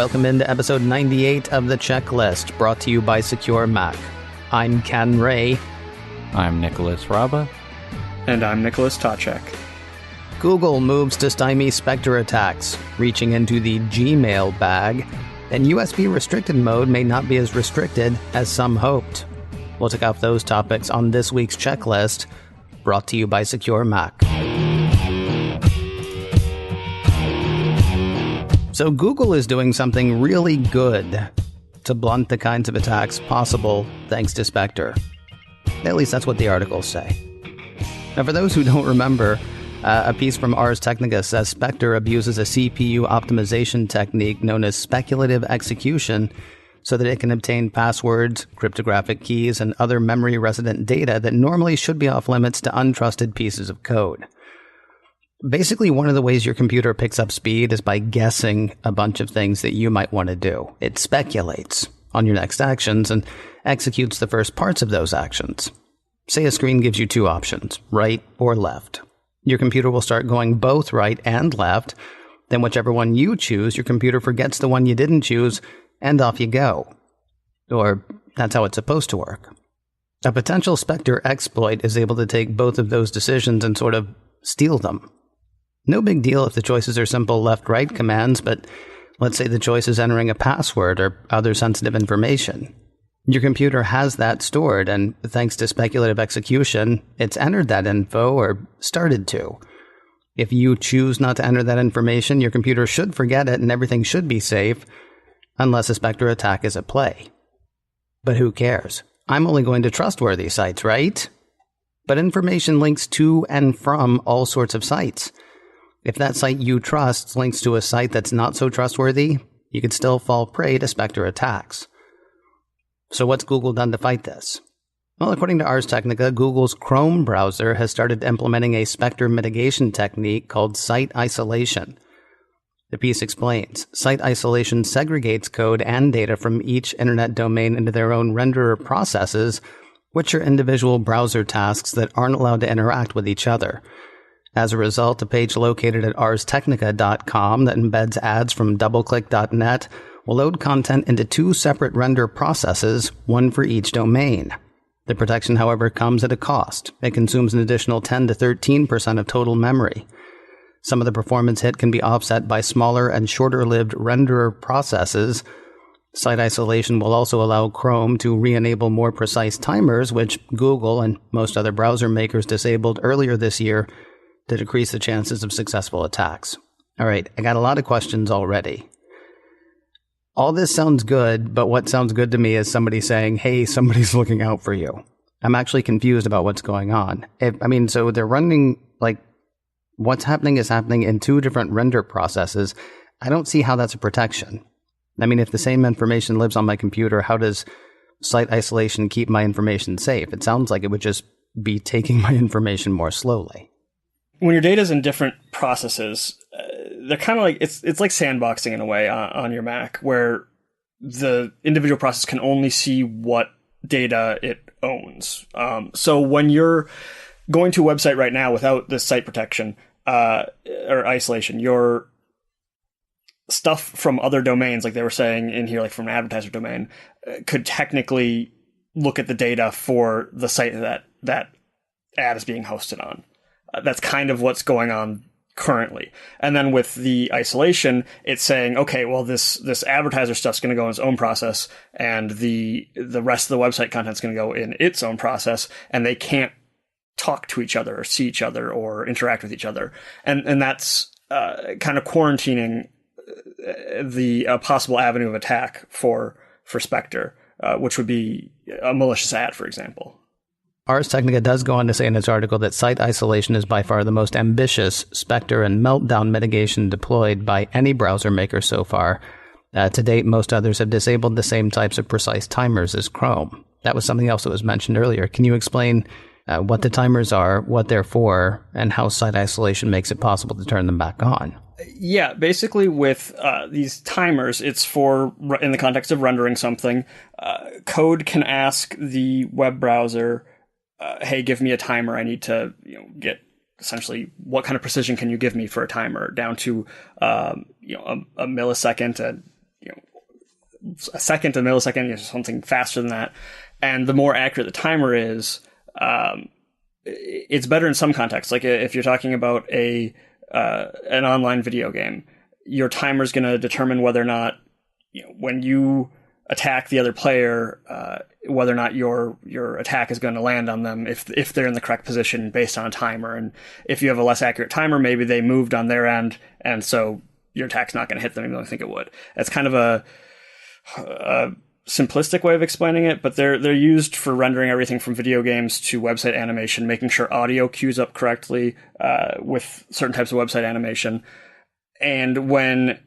Welcome into episode 98 of The Checklist, brought to you by SecureMac. I'm Ken Ray. I'm Nicholas Raba. And I'm Nicholas Tacek. Google moves to stymie Spectre attacks, reaching into the Gmail bag, and USB restricted mode may not be as restricted as some hoped. We'll take off those topics on this week's checklist, brought to you by SecureMac. So Google is doing something really good to blunt the kinds of attacks possible thanks to Spectre. At least that's what the articles say. Now, for those who don't remember, a piece from Ars Technica says Spectre abuses a CPU optimization technique known as speculative execution so that it can obtain passwords, cryptographic keys, and other memory-resident data that normally should be off-limits to untrusted pieces of code. Basically, one of the ways your computer picks up speed is by guessing a bunch of things that you might want to do. It speculates on your next actions and executes the first parts of those actions. Say a screen gives you two options, right or left. Your computer will start going both right and left. Then whichever one you choose, your computer forgets the one you didn't choose, and off you go. Or that's how it's supposed to work. A potential Spectre exploit is able to take both of those decisions and sort of steal them. No big deal if the choices are simple left-right commands, but let's say the choice is entering a password or other sensitive information. Your computer has that stored, and thanks to speculative execution, it's entered that info or started to. If you choose not to enter that information, your computer should forget it and everything should be safe, unless a Spectre attack is at play. But who cares? I'm only going to trustworthy sites, right? But information links to and from all sorts of sites. If that site you trust links to a site that's not so trustworthy, you could still fall prey to Spectre attacks. So what's Google done to fight this? Well, according to Ars Technica, Google's Chrome browser has started implementing a Spectre mitigation technique called site isolation. The piece explains, site isolation segregates code and data from each internet domain into their own renderer processes, which are individual browser tasks that aren't allowed to interact with each other. As a result, a page located at arstechnica.com that embeds ads from doubleclick.net will load content into two separate render processes, one for each domain. The protection, however, comes at a cost. It consumes an additional 10 to 13% of total memory. Some of the performance hit can be offset by smaller and shorter-lived renderer processes. Site isolation will also allow Chrome to re-enable more precise timers, which Google and most other browser makers disabled earlier this year to decrease the chances of successful attacks. All right, I got a lot of questions already. All this sounds good, but what sounds good to me is somebody saying, hey, somebody's looking out for you. I'm actually confused about what's going on. So they're running, what's happening is happening in two different render processes. I don't see how that's a protection. If the same information lives on my computer, how does site isolation keep my information safe? It sounds like it would just be taking my information more slowly. When your data is in different processes, they're kind of like, it's like sandboxing in a way on your Mac, where the individual process can only see what data it owns. So when you're going to a website right now without this site protection or isolation, your stuff from other domains, like they were saying in here, like from an advertiser domain, could technically look at the data for the site that ad is being hosted on. That's kind of what's going on currently. And then with the isolation, it's saying, okay, well, this advertiser stuff's going to go in its own process, and the rest of the website content's going to go in its own process, and they can't talk to each other or see each other or interact with each other. And that's kind of quarantining the possible avenue of attack for Spectre, which would be a malicious ad, for example. Ars Technica does go on to say in its article that site isolation is by far the most ambitious Spectre and Meltdown mitigation deployed by any browser maker so far. To date, most others have disabled the same types of precise timers as Chrome. That was something else that was mentioned earlier. Can you explain what the timers are, what they're for, and how site isolation makes it possible to turn them back on? Yeah, basically with these timers, it's for, in the context of rendering something, code can ask the web browser, hey, give me a timer. I need to get essentially what kind of precision can you give me for a timer down to a millisecond, a second, a millisecond, something faster than that. And the more accurate the timer is, it's better in some contexts. Like if you're talking about an online video game, your timer is going to determine whether or not, when you attack the other player, whether or not your attack is going to land on them if they're in the correct position based on a timer. And if you have a less accurate timer, maybe they moved on their end, and so your attack's not going to hit them even though I think it would. It's kind of a simplistic way of explaining it, but they're used for rendering everything from video games to website animation, making sure audio queues up correctly with certain types of website animation. And when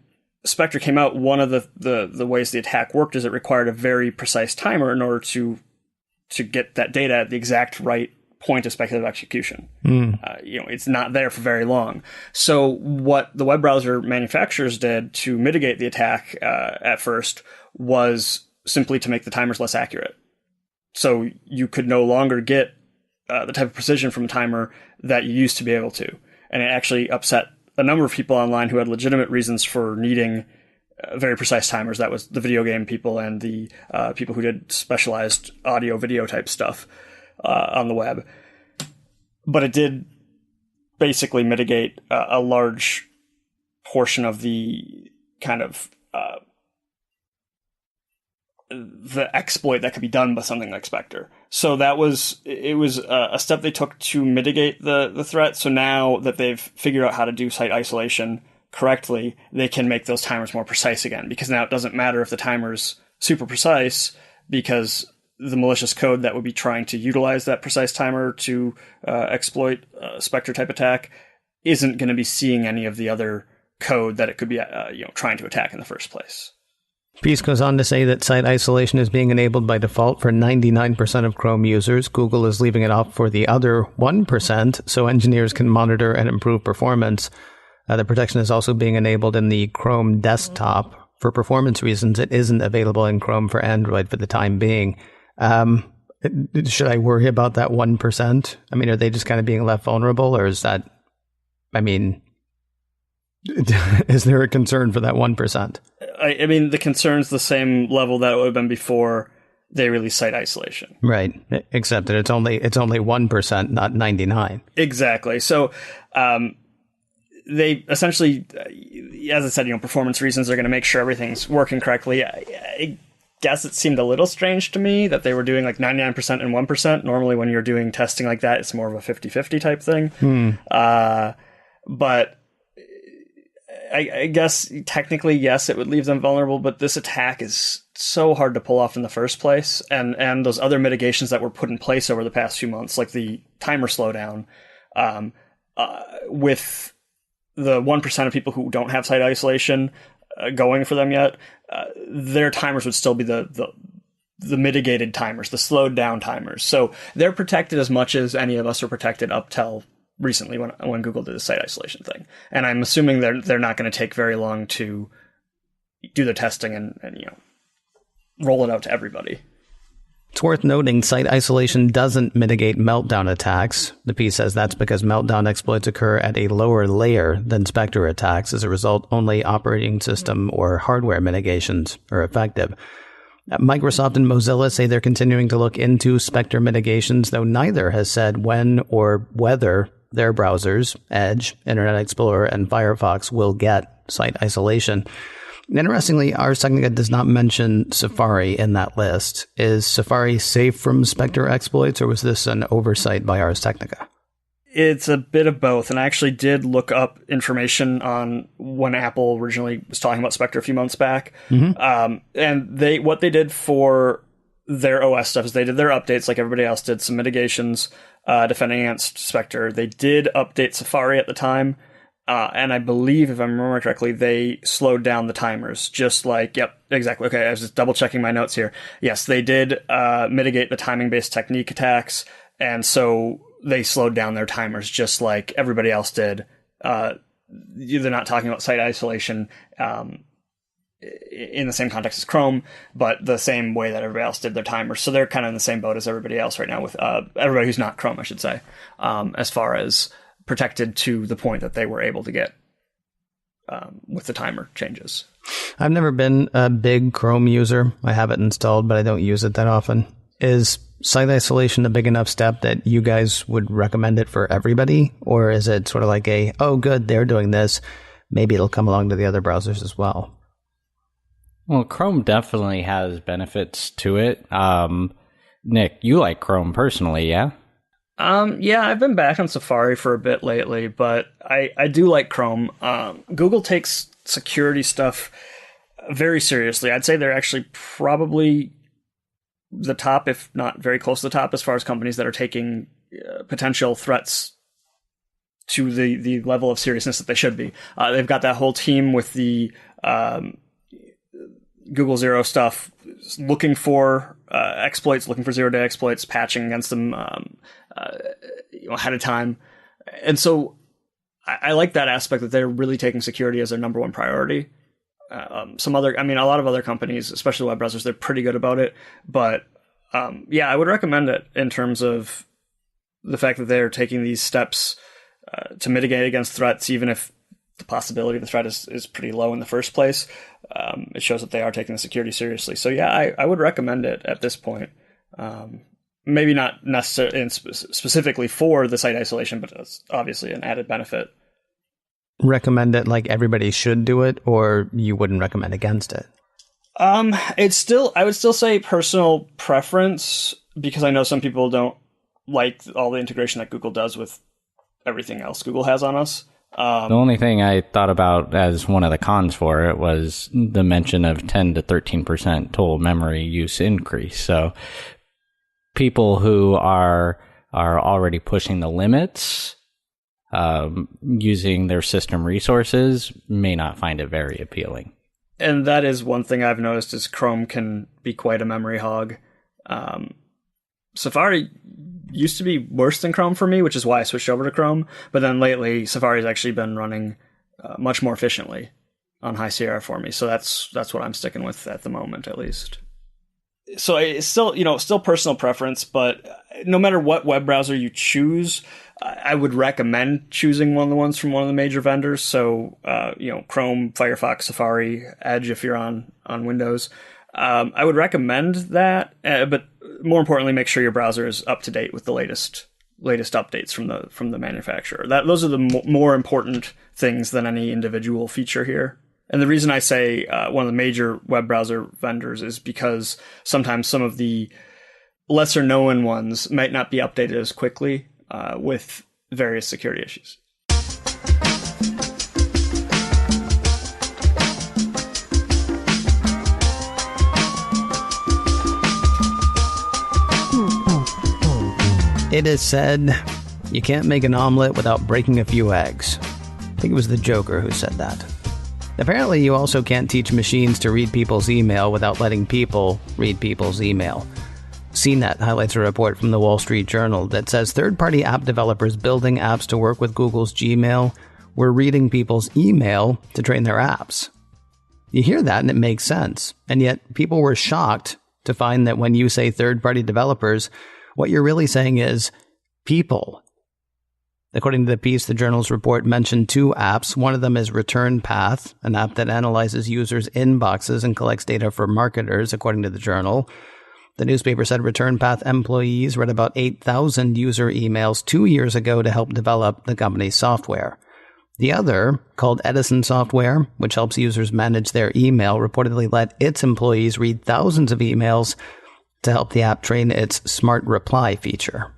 Spectre came out, one of the ways the attack worked is it required a very precise timer in order to get that data at the exact right point of speculative execution. It's not there for very long. So what the web browser manufacturers did to mitigate the attack at first was simply to make the timers less accurate. So you could no longer get the type of precision from a timer that you used to be able to. And it actually upset a number of people online who had legitimate reasons for needing very precise timers. That was the video game people and the people who did specialized audio video type stuff on the web. But it did basically mitigate a large portion of the kind of the exploit that could be done by something like Spectre. So it was a step they took to mitigate the threat. So now that they've figured out how to do site isolation correctly, they can make those timers more precise again, because now it doesn't matter if the timer's super precise, because the malicious code that would be trying to utilize that precise timer to exploit a Spectre type attack isn't going to be seeing any of the other code that it could be trying to attack in the first place. Piece goes on to say that site isolation is being enabled by default for 99% of Chrome users. Google is leaving it off for the other 1%, so engineers can monitor and improve performance. The protection is also being enabled in the Chrome desktop. For performance reasons, it isn't available in Chrome for Android for the time being. Should I worry about that 1%? I mean, are they just kind of being left vulnerable, or is that, is there a concern for that 1%? I mean, the concern's the same level that it would have been before they released site isolation. Right. Except that it's only 1%, not 99%. Exactly. So they essentially, as I said, performance reasons, are going to make sure everything's working correctly. I guess it seemed a little strange to me that they were doing like 99% and 1%. Normally when you're doing testing like that, it's more of a 50-50 type thing. But I guess technically, yes, it would leave them vulnerable, but this attack is so hard to pull off in the first place. And those other mitigations that were put in place over the past few months, like the timer slowdown, with the 1% of people who don't have site isolation going for them yet, their timers would still be the mitigated timers, the slowed down timers. So they're protected as much as any of us are protected up till recently when Google did the site isolation thing. And I'm assuming they're not going to take very long to do the testing and roll it out to everybody. It's worth noting site isolation doesn't mitigate meltdown attacks. The piece says that's because meltdown exploits occur at a lower layer than Spectre attacks. As a result, only operating system or hardware mitigations are effective. Microsoft and Mozilla say they're continuing to look into Spectre mitigations, though neither has said when or whether their browsers, Edge, Internet Explorer, and Firefox, will get site isolation. Interestingly, Ars Technica does not mention Safari in that list. Is Safari safe from Spectre exploits, or was this an oversight by Ars Technica? It's a bit of both, and I actually did look up information on when Apple originally was talking about Spectre a few months back. And what they did for their OS stuff is they did their updates like everybody else did, some mitigations defending against Spectre. They did update Safari at the time, and I believe, if I remember correctly, they slowed down the timers, just like, yep, exactly. Okay, I was just double-checking my notes here. Yes, they did mitigate the timing-based technique attacks, and so they slowed down their timers just like everybody else did. They're not talking about site isolation in the same context as Chrome, but the same way that everybody else did their timers. So they're kind of in the same boat as everybody else right now, with everybody who's not Chrome, I should say, as far as protected to the point that they were able to get with the timer changes. I've never been a big Chrome user. I have it installed, but I don't use it that often. Is site isolation a big enough step that you guys would recommend it for everybody? Or is it sort of like oh, good, they're doing this. Maybe it'll come along to the other browsers as well? Well, Chrome definitely has benefits to it. Nick, you like Chrome personally, yeah? Yeah, I've been back on Safari for a bit lately, but I do like Chrome. Google takes security stuff very seriously. I'd say they're actually probably the top, if not very close to the top, as far as companies that are taking potential threats to the level of seriousness that they should be. They've got that whole team with the Google Zero stuff, looking for exploits, looking for zero-day exploits, patching against them ahead of time. And so I like that aspect that they're really taking security as their number one priority. A lot of other companies, especially web browsers, they're pretty good about it. But yeah, I would recommend it in terms of the fact that they're taking these steps to mitigate against threats, even if the possibility of the threat is pretty low in the first place. It shows that they are taking the security seriously. So yeah, I would recommend it at this point. Maybe not necessarily specifically for the site isolation, but it's obviously an added benefit. Recommend it like everybody should do it, or you wouldn't recommend against it? I would still say personal preference, because I know some people don't like all the integration that Google does with everything else Google has on us. The only thing I thought about as one of the cons for it was the mention of 10 to 13% total memory use increase. So people who are already pushing the limits, using their system resources, may not find it very appealing. And that is one thing I've noticed, is Chrome can be quite a memory hog. Safari used to be worse than Chrome for me, which is why I switched over to Chrome. But then lately, Safari's actually been running much more efficiently on high Sierra for me. So that's what I'm sticking with at the moment, at least. So it's still personal preference, but no matter what web browser you choose, I would recommend choosing one of the ones from one of the major vendors. So, Chrome, Firefox, Safari, Edge, if you're on Windows. I would recommend that, but more importantly, make sure your browser is up to date with the latest updates from the manufacturer. Those are the more important things than any individual feature here. And the reason I say one of the major web browser vendors is because sometimes some of the lesser known ones might not be updated as quickly with various security issues. It is said you can't make an omelet without breaking a few eggs. I think it was the Joker who said that. Apparently, you also can't teach machines to read people's email without letting people read people's email. CNET highlights a report from the Wall Street Journal that says third-party app developers building apps to work with Google's Gmail were reading people's email to train their apps. You hear that and it makes sense, and yet people were shocked to find that when you say third-party developers, what you're really saying is people. According to the piece, the journal's report mentioned two apps. One of them is Return Path, an app that analyzes users' inboxes and collects data for marketers, according to the journal. The newspaper said Return Path employees read about 8,000 user emails 2 years ago to help develop the company's software. The other, called Edison Software, which helps users manage their email, reportedly let its employees read thousands of emails to help the app train its Smart Reply feature.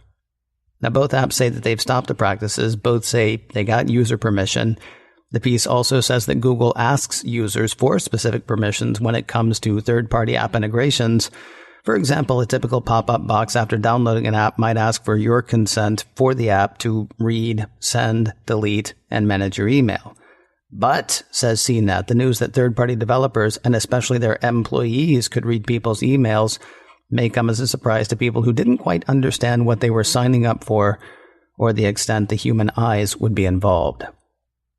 Now, both apps say that they've stopped the practices. Both say they got user permission. The piece also says that Google asks users for specific permissions when it comes to third-party app integrations. For example, a typical pop-up box after downloading an app might ask for your consent for the app to read, send, delete, and manage your email. But, says CNET, the news that third-party developers, and especially their employees, could read people's emails may come as a surprise to people who didn't quite understand what they were signing up for or the extent the human eyes would be involved.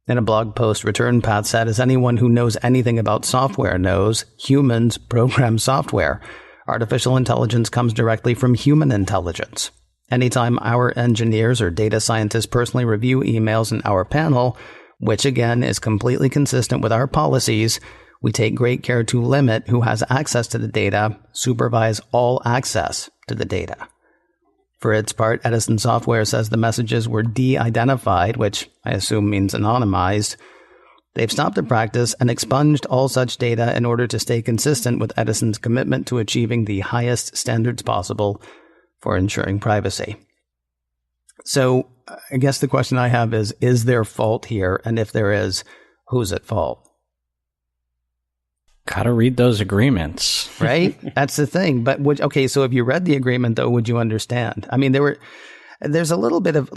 In a blog post, Return Path said, as anyone who knows anything about software knows, humans program software. Artificial intelligence comes directly from human intelligence. Anytime our engineers or data scientists personally review emails in our panel, which again is completely consistent with our policies, We take great care to limit who has access to the data, supervise all access to the data. For its part, Edison Software says the messages were de-identified, which I assume means anonymized. They've stopped the practice and expunged all such data in order to stay consistent with Edison's commitment to achieving the highest standards possible for ensuring privacy. So I guess the question I have is there fault here? And if there is, who's at fault? Gotta read those agreements. Right? That's the thing. But okay, so if you read the agreement, though, would you understand? I mean, there's a little bit of,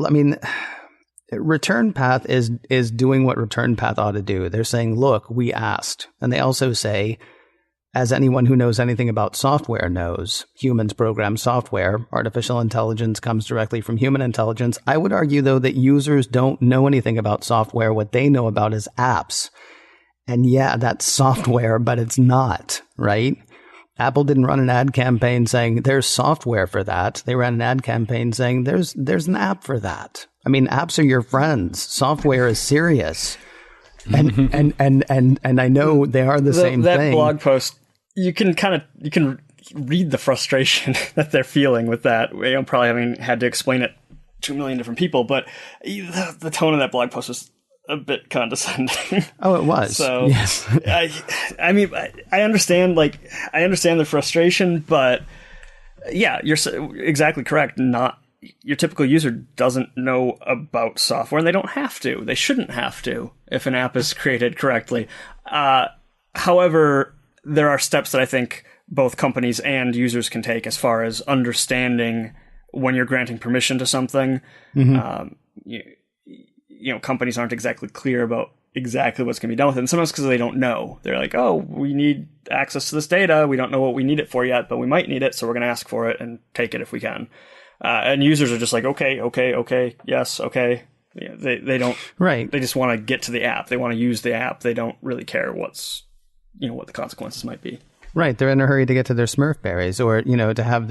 return path is doing what return path ought to do. They're saying, look, we asked. And they also say, as anyone who knows anything about software knows, humans program software. Artificial intelligence comes directly from human intelligence. I would argue, though, that users don't know anything about software. What they know about is apps. And yeah, that's software, but it's not, right? Apple didn't run an ad campaign saying there's software for that. They ran an ad campaign saying there's an app for that. I mean, apps are your friends. Software is serious. And I know they are the same thing. That blog post, you can read the frustration that they're feeling with that. Probably having had to explain it to a million different people, but the tone of that blog post was a bit condescending. Oh, it was. So yes. I mean, I understand the frustration, but yeah, you're exactly correct. Not your typical user doesn't know about software, and they don't have to. They shouldn't have to if an app is created correctly. However, there are steps that I think both companies and users can take as far as understanding when you're granting permission to something. Mm-hmm. Companies aren't exactly clear about exactly what's going to be done with it. And sometimes because they don't know. They're like, oh, we need access to this data. We don't know what we need it for yet, but we might need it, so we're going to ask for it and take it if we can. And users are just like, okay, yes, okay. Yeah, they don't. Right. They just want to get to the app. They want to use the app. They don't really care what the consequences might be. Right, they're in a hurry to get to their Smurf berries, or to have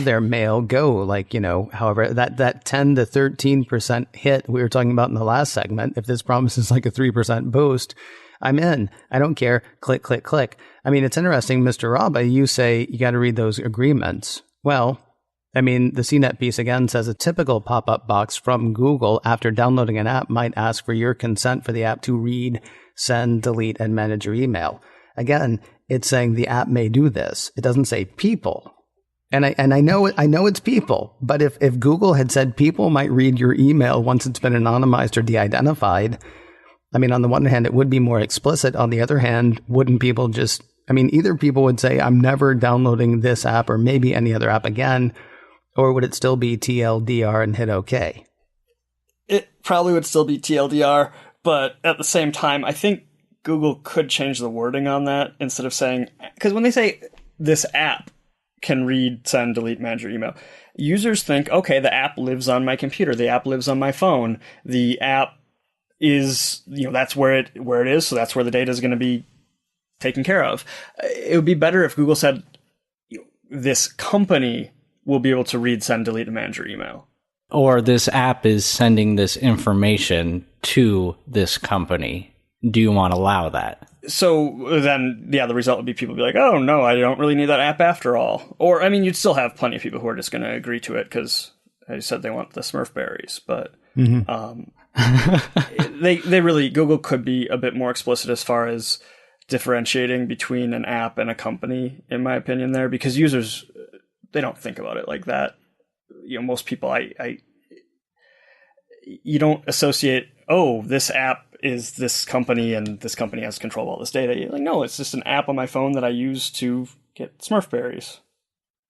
their mail go. However, that 10 to 13% hit we were talking about in the last segment. If this promises like a 3% boost, I'm in. I don't care. Click, click, click. I mean, it's interesting, Mr. Raba. You say you got to read those agreements. Well, I mean, the CNET piece again says a typical pop-up box from Google after downloading an app might ask for your consent for the app to read, send, delete, and manage your email. Again, it's saying the app may do this. It doesn't say people. And I know it's people, but if Google had said people might read your email once it's been anonymized or de-identified, I mean, on the one hand, it would be more explicit. On the other hand, wouldn't people just, either people would say, I'm never downloading this app or maybe any other app again, or would it still be TLDR and hit OK? It probably would still be TLDR, but at the same time, I think Google could change the wording on that instead of saying, because when they say this app can read, send, delete, manage your email, users think, okay, the app lives on my computer, the app lives on my phone, the app is, that's where it is, so that's where the data is going to be taken care of. It would be better if Google said, this company will be able to read, send, delete, and manage your email. Or this app is sending this information to this company. Do you want to allow that? So then, yeah, the result would be people be like, oh, no, I don't really need that app after all. Or, you'd still have plenty of people who are just going to agree to it because, as you said, they want the Smurf berries. But they really, Google could be a bit more explicit as far as differentiating between an app and a company, in my opinion, there. Because users, they don't think about it like that. Most people, you don't associate, oh, this app is this company and this company has control of all this data. You're like, no, it's just an app on my phone that I use to get Smurf berries.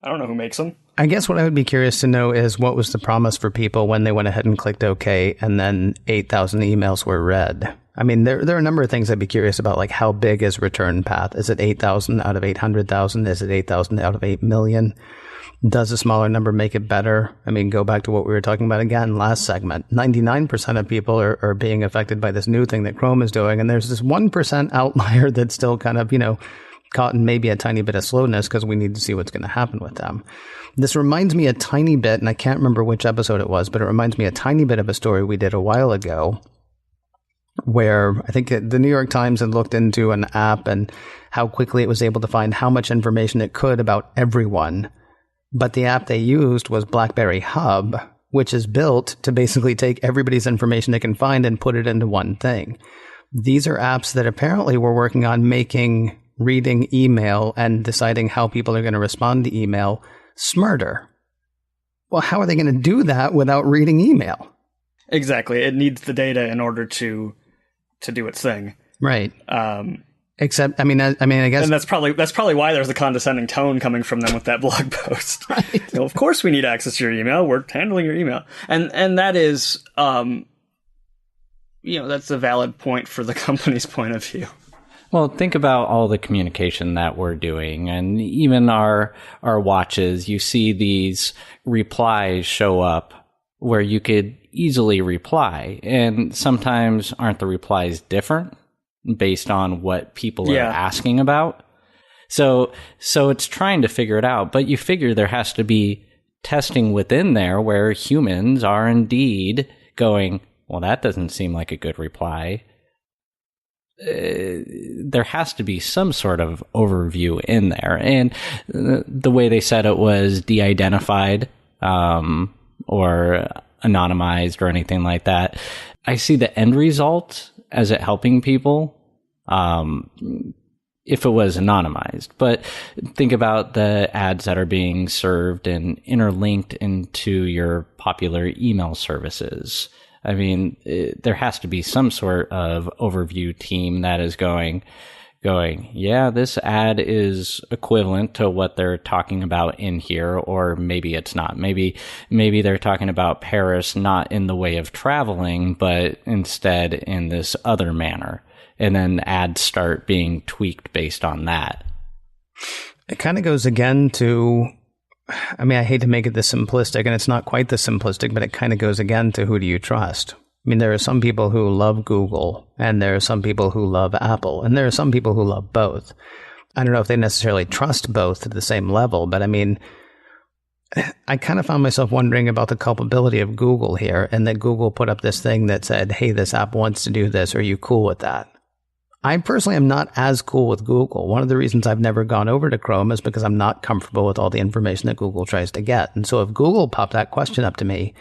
I don't know who makes them. I guess what I would be curious to know is what was the promise for people when they went ahead and clicked OK and then 8,000 emails were read. There are a number of things I'd be curious about, like how big is return path? Is it 8,000 out of 800,000? Is it 8,000 out of 8 million? Does a smaller number make it better? Go back to what we were talking about again last segment. 99% of people are being affected by this new thing that Chrome is doing. And there's this 1% outlier that's still kind of, caught in maybe a tiny bit of slowness because we need to see what's going to happen with them. This reminds me a tiny bit, and I can't remember which episode it was, but it reminds me a tiny bit of a story we did a while ago where I think the New York Times had looked into an app and how quickly it was able to find how much information it could about everyone. But the app they used was BlackBerry Hub, which is built to basically take everybody's information they can find and put it into one thing. These are apps that apparently were working on making reading email and deciding how people are going to respond to email smarter. Well, how are they going to do that without reading email? Exactly. It needs the data in order to do its thing. Right. Except, I guess, and that's probably why there's a condescending tone coming from them with that blog post. Right. You know, of course, we need access to your email. We're handling your email, and that is, that's a valid point for the company's point of view. Well, think about all the communication that we're doing, and even our watches. You see these replies show up where you could easily reply, and sometimes aren't the replies different based on what people are asking about? So it's trying to figure it out, but you figure there has to be testing within there where humans are indeed going, well, that doesn't seem like a good reply. There has to be some sort of overview in there. And the way they said it was de-identified or anonymized or anything like that. I see the end result as it helping people if it was anonymized. But think about the ads that are being served and interlinked into your popular email services. I mean, there has to be some sort of overview team that is going, yeah, this ad is equivalent to what they're talking about in here, or maybe it's not. Maybe they're talking about Paris not in the way of traveling, but instead in this other manner. And then ads start being tweaked based on that. It kind of goes again to, I hate to make it this simplistic, and it's not quite this simplistic, but it kind of goes again to who do you trust? There are some people who love Google, and there are some people who love Apple, and there are some people who love both. I don't know if they necessarily trust both at the same level, but I kind of found myself wondering about the culpability of Google here, and that Google put up this thing that said, hey, this app wants to do this. Are you cool with that? I personally am not as cool with Google. One of the reasons I've never gone over to Chrome is because I'm not comfortable with all the information that Google tries to get. And so if Google popped that question up to me,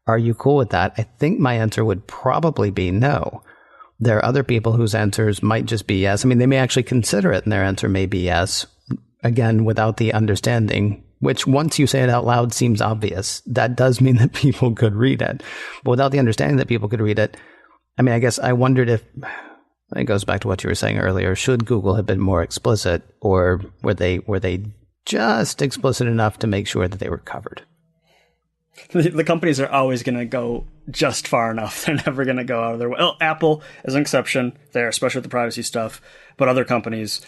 are you cool with that? I think my answer would probably be no. There are other people whose answers might just be yes. They may actually consider it and their answer may be yes. Again, without the understanding, which once you say it out loud seems obvious. That does mean that people could read it. But without the understanding that people could read it, I guess I wondered if... It goes back to what you were saying earlier. Should Google have been more explicit, or were they just explicit enough to make sure that they were covered? The companies are always going to go just far enough. They're never going to go out of their way. Well, Apple is an exception there, especially with the privacy stuff. But other companies,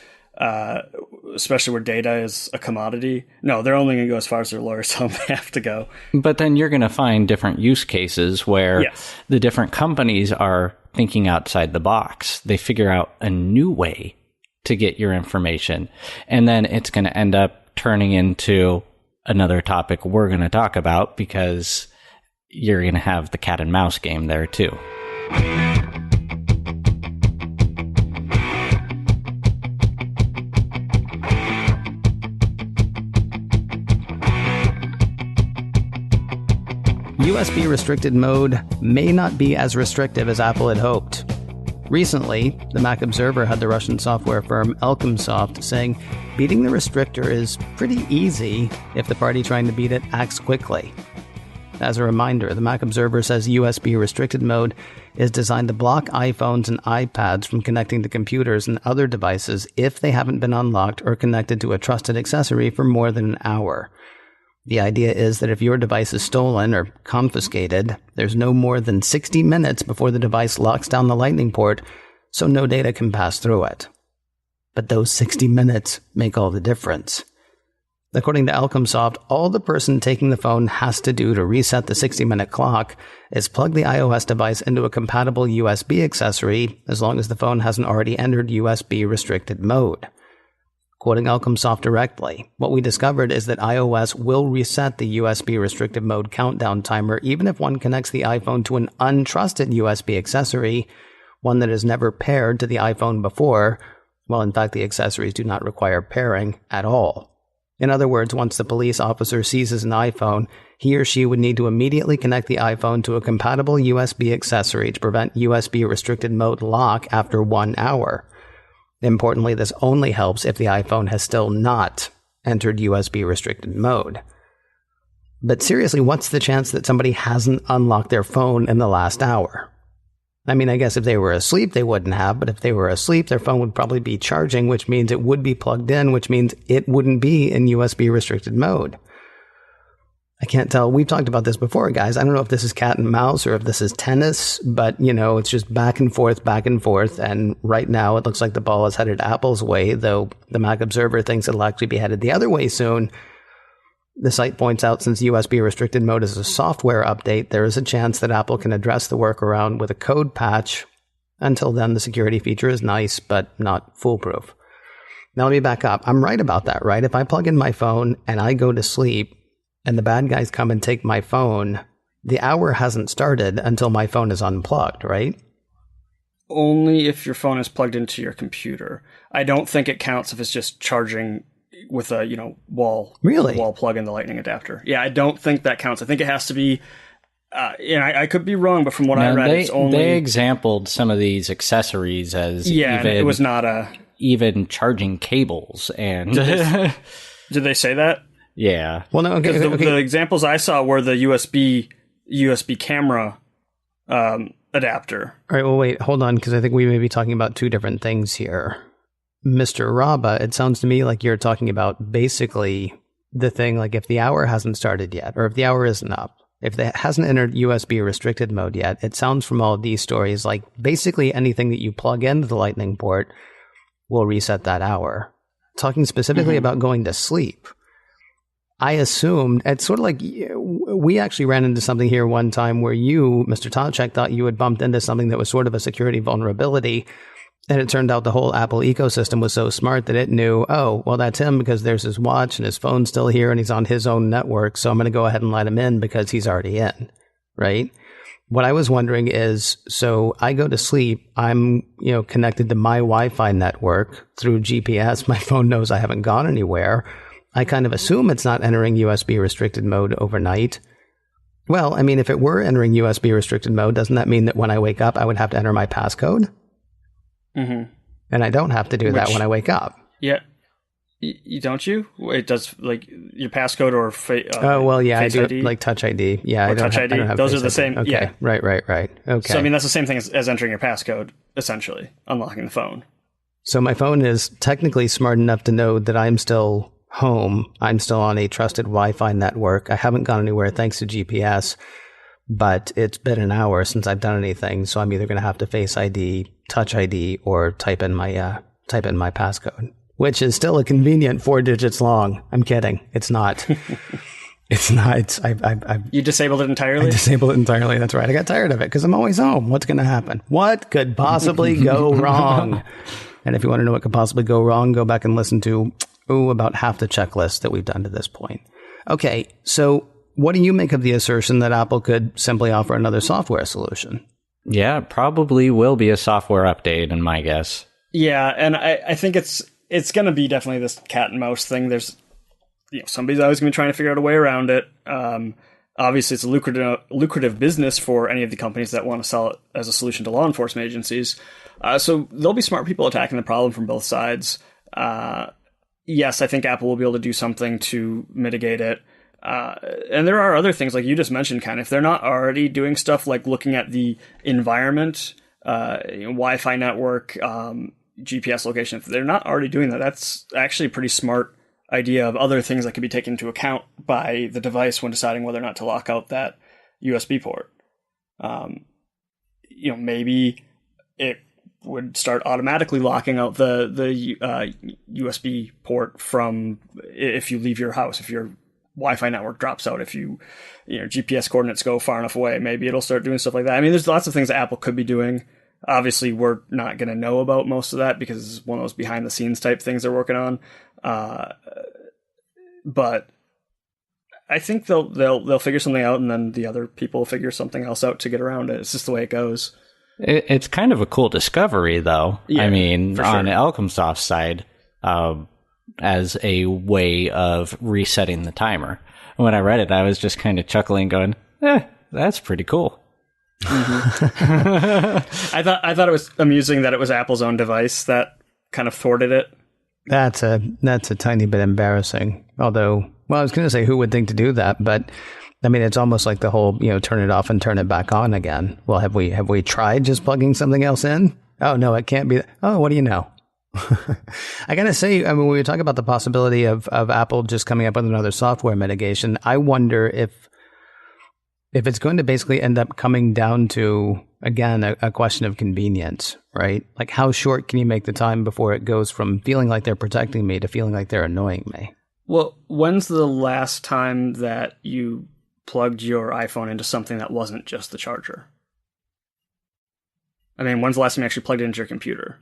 especially where data is a commodity, no, they're only going to go as far as their lawyers tell them they have to go. But then you're going to find different use cases where the different companies are thinking outside the box. They figure out a new way to get your information. And then it's going to end up turning into another topic we're going to talk about, because you're going to have the cat and mouse game there too. USB restricted mode may not be as restrictive as Apple had hoped. Recently, the Mac Observer had the Russian software firm Elcomsoft saying beating the restrictor is pretty easy if the party trying to beat it acts quickly. As a reminder, the Mac Observer says USB restricted mode is designed to block iPhones and iPads from connecting to computers and other devices if they haven't been unlocked or connected to a trusted accessory for more than an hour. The idea is that if your device is stolen or confiscated, there's no more than 60 minutes before the device locks down the lightning port, so no data can pass through it. But those 60 minutes make all the difference. According to Elcomsoft, all the person taking the phone has to do to reset the 60-minute clock is plug the iOS device into a compatible USB accessory, as long as the phone hasn't already entered USB restricted mode. Quoting Elcomsoft directly, what we discovered is that iOS will reset the USB restricted mode countdown timer even if one connects the iPhone to an untrusted USB accessory, one that is never paired to the iPhone before. Well, in fact, the accessories do not require pairing at all. In other words, once the police officer seizes an iPhone, he or she would need to immediately connect the iPhone to a compatible USB accessory to prevent USB restricted mode lock after 1 hour. Importantly, this only helps if the iPhone has still not entered USB restricted mode. But seriously, what's the chance that somebody hasn't unlocked their phone in the last hour? I mean, I guess if they were asleep, they wouldn't have, but if they were asleep, their phone would probably be charging, which means it would be plugged in, which means it wouldn't be in USB restricted mode. I can't tell. We've talked about this before, guys. I don't know if this is cat and mouse or if this is tennis, but, it's just back and forth, and right now it looks like the ball is headed Apple's way, though the Mac Observer thinks it'll actually be headed the other way soon. The site points out since USB restricted mode is a software update, there is a chance that Apple can address the workaround with a code patch. Until then, the security feature is nice, but not foolproof. Now let me back up. I'm right about that, right? If I plug in my phone and I go to sleep and the bad guys come and take my phone, the hour hasn't started until my phone is unplugged, right? Only if your phone is plugged into your computer. I don't think it counts if it's just charging with a wall plug in the lightning adapter. Yeah, I don't think that counts. I think it has to be. I could be wrong, but from what I read, it's only they exampled some of these accessories as it was not even charging cables and. Did they say that? Yeah. Well, no. Okay, the examples I saw were the USB camera adapter. All right. Well, wait. Hold on, because I think we may be talking about two different things here. Mr. Raba, it sounds to me like you're talking about basically the thing like if the hour hasn't started yet, or if the hour isn't up, if it hasn't entered USB restricted mode yet, it sounds from all of these stories like basically anything that you plug into the Lightning port will reset that hour. Talking specifically about going to sleep, I assumed it's sort of like we actually ran into something here one time where you, Mr. Toczek, thought you had bumped into something that was sort of a security vulnerability. And it turned out the whole Apple ecosystem was so smart that it knew, oh, well, that's him because there's his watch and his phone's still here and he's on his own network. So I'm going to go ahead and let him in because he's already in, right? What I was wondering is, so I go to sleep, I'm, connected to my Wi-Fi network through GPS. My phone knows I haven't gone anywhere. I kind of assume it's not entering USB restricted mode overnight. Well, I mean, if it were entering USB restricted mode, doesn't that mean that when I wake up, I would have to enter my passcode? Mm-hmm. And I don't have to do that when I wake up. Yeah. Don't you? It does, like, your passcode or Face I do ID? like Touch ID. Yeah, or Touch ID. Those are the same. Okay. Yeah. Right. Okay. So, I mean, that's the same thing as entering your passcode, essentially, unlocking the phone. So my phone is technically smart enough to know that I'm still home. I'm still on a trusted Wi-Fi network. I haven't gone anywhere thanks to GPS, but it's been an hour since I've done anything. So I'm either going to have to Face ID, Touch ID, or type in my passcode, which is still a convenient 4 digits long. I'm kidding. It's not. It's not. You disabled it entirely? I disabled it entirely. That's right. I got tired of it because I'm always home. What's going to happen? What could possibly go wrong? And if you want to know what could possibly go wrong, go back and listen to about half the checklist that we've done to this point. Okay, so what do you make of the assertion that Apple could simply offer another software solution? Yeah, it probably will be a software update in my guess. Yeah, and I think it's going to be definitely this cat and mouse thing. There's somebody's always going to be trying to figure out a way around it. Obviously, it's a lucrative business for any of the companies that want to sell it as a solution to law enforcement agencies. So there'll be smart people attacking the problem from both sides. Yes, I think Apple will be able to do something to mitigate it. And there are other things like you just mentioned, Ken. If they're not already doing stuff like looking at the environment, Wi-Fi network, GPS location, if they're not already doing that, that's actually a pretty smart idea of other things that could be taken into account by the device when deciding whether or not to lock out that USB port. Maybe it would start automatically locking out the USB port from if you leave your house, if your Wi-Fi network drops out, if GPS coordinates go far enough away, maybe it'll start doing stuff like that. I mean, there's lots of things that Apple could be doing. Obviously, we're not going to know about most of that because it's one of those behind the scenes type things they're working on. But I think they'll figure something out, and then the other people will figure something else out to get around it. It's just the way it goes. It's kind of a cool discovery, though. Yeah, I mean, for sure. on Elcomsoft's side, as a way of resetting the timer. When I read it, I was just kind of chuckling, going, that's pretty cool. Mm-hmm. I thought it was amusing that it was Apple's own device that kind of thwarted it. That's a tiny bit embarrassing. Although, well, I was going to say who would think to do that, but I mean, it's almost like the whole, turn it off and turn it back on again. Well, have we tried just plugging something else in? Oh, no, it can't be. Oh, what do you know? I got to say, I mean, when we talk about the possibility of Apple just coming up with another software mitigation, I wonder if it's going to basically end up coming down to, again, a question of convenience, right? Like, how short can you make the time before it goes from feeling like they're protecting me to feeling like they're annoying me? Well, when's the last time that you plugged your iPhone into something that wasn't just the charger? I mean, when's the last time you actually plugged it into your computer?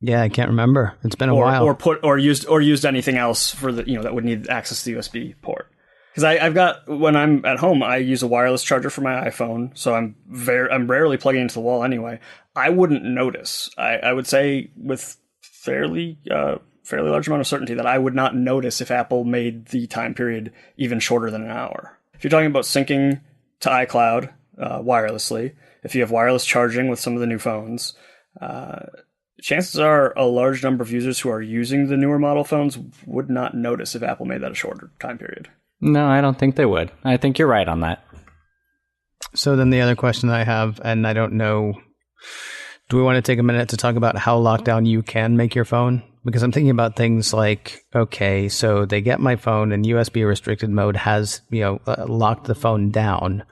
Yeah, I can't remember. It's been a while. Or used anything else for the that would need access to the USB port. Because I've got, when I'm at home, I use a wireless charger for my iPhone, so I'm rarely plugging into the wall anyway. I wouldn't notice. I would say with fairly large amount of certainty that I would not notice if Apple made the time period even shorter than an hour. If you're talking about syncing to iCloud wirelessly, if you have wireless charging with some of the new phones, chances are a large number of users who are using the newer model phones would not notice if Apple made that a shorter time period. No, I don't think they would. I think you're right on that. So then the other question I have, and I don't know, do we want to take a minute to talk about how locked down you can make your phone? Because I'm thinking about things like, okay, so they get my phone and USB restricted mode has, locked the phone down.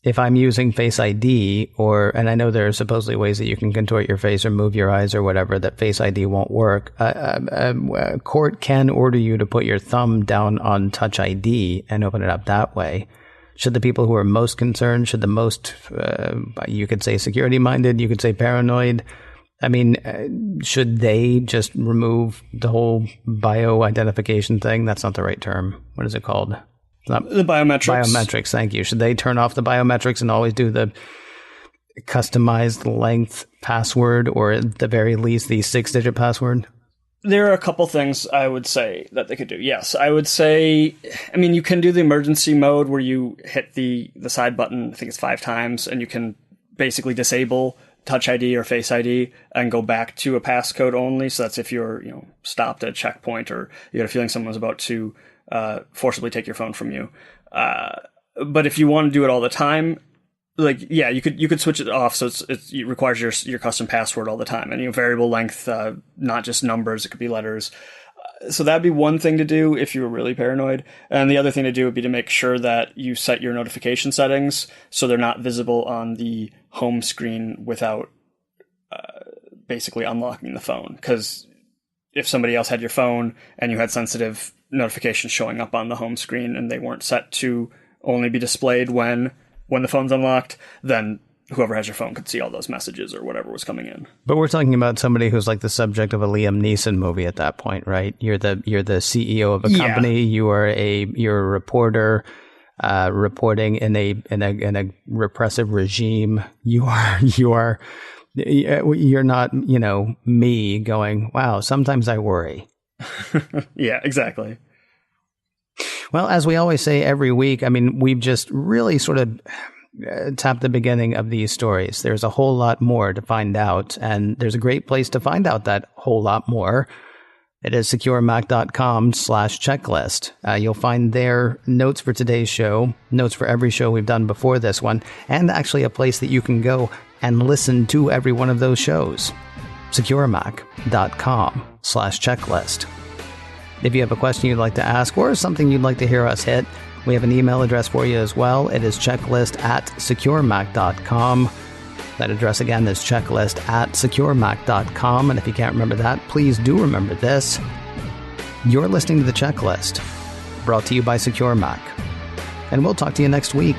If I'm using Face ID and I know there are supposedly ways that you can contort your face or move your eyes or whatever, that Face ID won't work. A court can order you to put your thumb down on Touch ID and open it up that way. Should the people who are most concerned, should the most, you could say security minded, you could say paranoid, I mean, should they just remove the whole bio-identification thing? That's not the right term. What is it called? The biometrics. Biometrics, thank you. Should they turn off the biometrics and always do the customized length password, or at the very least the 6-digit password? There are a couple things I would say that they could do. Yes, I would say, I mean, you can do the emergency mode where you hit the side button, I think it's 5 times, and you can basically disable Touch ID or Face ID and go back to a passcode only. So that's if you're, stopped at a checkpoint or you had a feeling someone was about to forcibly take your phone from you. But if you want to do it all the time, you could switch it off. So it requires your custom password all the time, and variable length, not just numbers, it could be letters. So that'd be one thing to do if you were really paranoid. And the other thing to do would be to make sure that you set your notification settings so they're not visible on the home screen without basically unlocking the phone. Because if somebody else had your phone and you had sensitive notifications showing up on the home screen and they weren't set to only be displayed when the phone's unlocked, then whoever has your phone could see all those messages or whatever was coming in. But we're talking about somebody who's like the subject of a Liam Neeson movie at that point, right? You're the CEO of a company. Yeah. You're a reporter reporting in a repressive regime. You're not, me going, wow, sometimes I worry. Yeah, exactly. Well, as we always say every week, I mean, we've just really sort of tapped the beginning of these stories. There's a whole lot more to find out, and there's a great place to find out that whole lot more. It is securemac.com/checklist. You'll find there notes for today's show, notes for every show we've done before this one, and actually a place that you can go and listen to every one of those shows. securemac.com/checklist. If you have a question you'd like to ask or something you'd like to hear us hit, we have an email address for you as well. It is checklist@securemac.com. That address again is checklist@securemac.com. And if you can't remember that, please do remember this. You're listening to The Checklist, brought to you by SecureMac. And we'll talk to you next week.